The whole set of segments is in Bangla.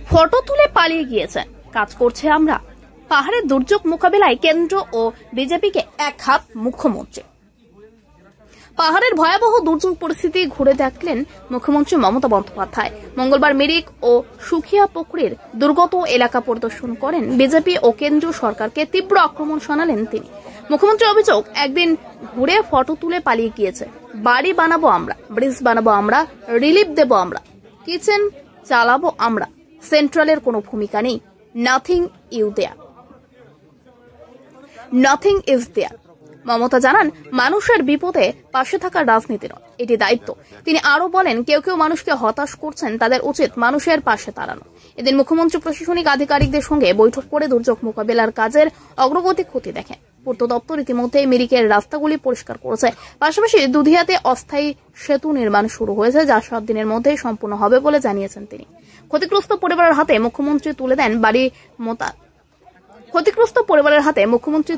ফটো তুলে পালিয়ে গিয়েছে। কাজ করছে আমরা। পাহাড়ের দুর্যোগ মোকাবিলায় কেন্দ্র ও বিজেপিকে এক হাত মুখ্যমন্ত্রী। পাহাড়ের ভয়াবহ দুর্যোগ পরিস্থিতি ঘুরে দেখলেন মুখ্যমন্ত্রী মমতা বন্দ্যোপাধ্যায়। মঙ্গলবার মিরিক ও সুখিয়া পুকুরের দুর্গত এলাকা পরিদর্শন করেন বিজেপি ও কেন্দ্রীয় সরকারকে তীব্র আক্রমণ শোনালেন তিনি। মুখ্যমন্ত্রীর অভিযোগ, একদিন ঘুরে ফটো তুলে পালিয়ে গিয়েছে। বাড়ি বানাবো আমরা, ব্রিজ বানাবো আমরা, রিলিফ দেব আমরা, কিচেন চালাবো আমরা, সেন্ট্রালের কোনো ভূমিকা নেই। Nothing is there. মমতা জানান, মানুষের বিপদে পাশে থাকার রাজনীতি নয়, এটি দায়িত্ব। তিনি আরো বলেন, কেউ কেউ মানুষকে হতাশ করছেন, তাদের উচিত মানুষের পাশে দাঁড়ানো। এদিন মুখ্যমন্ত্রী প্রশাসনিক আধিকারিকদের সঙ্গে বৈঠক করে দুর্যোগ মোকাবিলার কাজের অগ্রগতি খতিয়ে দেখেন। পূর্ত দপ্তর ইতিমধ্যে মিরিকের রাস্তাগুলি পরিষ্কার করেছে। পাশাপাশি দুধিয়াতে অস্থায়ী সেতু নির্মাণ শুরু হয়েছে, যা 7 দিনের মধ্যেই সম্পূর্ণ হবে বলে জানিয়েছেন তিনি। ক্ষতিগ্রস্ত পরিবারের হাতে মুখ্যমন্ত্রী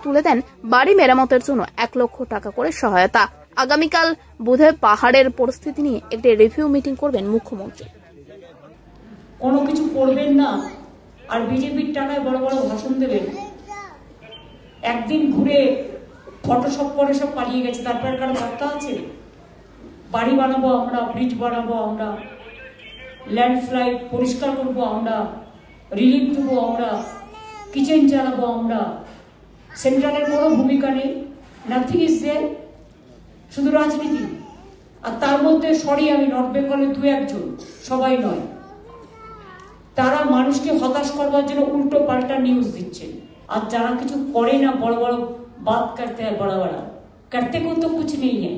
তুলে দেন বাড়ি মেরামতের জন্য 1 লক্ষ টাকা করে সহায়তা। আগামীকাল বুধে পাহাড়ের পরিস্থিতি নিয়ে একটি রিভিউ মিটিং করবেন মুখ্যমন্ত্রী। কোনো কিছু করবেন না আর বিজেপির টাকায় বড় বড় ভাষণ দেবেন। একদিন ঘুরে ফটোশপ করে সব পালিয়ে গেছে, তারপরে কারো বার্তা আছে? বাড়ি বানাবো আমরা, ব্রিজ বানাবো আমরা, ল্যান্ডস্লাইড পরিষ্কার করবো আমরা, রিলিফ দেবো আমরা, কিচেন চালাবো আমরা, সেন্ট্রালের কোনো ভূমিকা নেই। নাথিং ইজ দেয়ার, শুধু রাজনীতি। আর তার মধ্যে আমি নর্থ বেঙ্গলের 2-1 জন, সবাই নয়। তারা মানুষকে হতাশ করবার জন্য উল্টো পাল্টা নিউজ দিচ্ছে। আর যারা কিছু করে না, বড় বড় बात करते हैं, बड़ा बड़ा करते को तो कुछ नहीं है,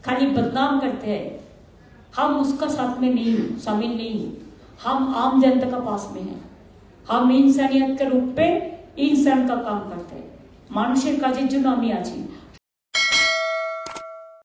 खाली बदनाम करते हैं। हम उसका साथ में नहीं, शामिल नहीं। हम आम जनता का पास में हैं। हम इंसानियत के रूप पे इंसान का काम करते हैं। মানুষের কাজের জন্য আমি আছি।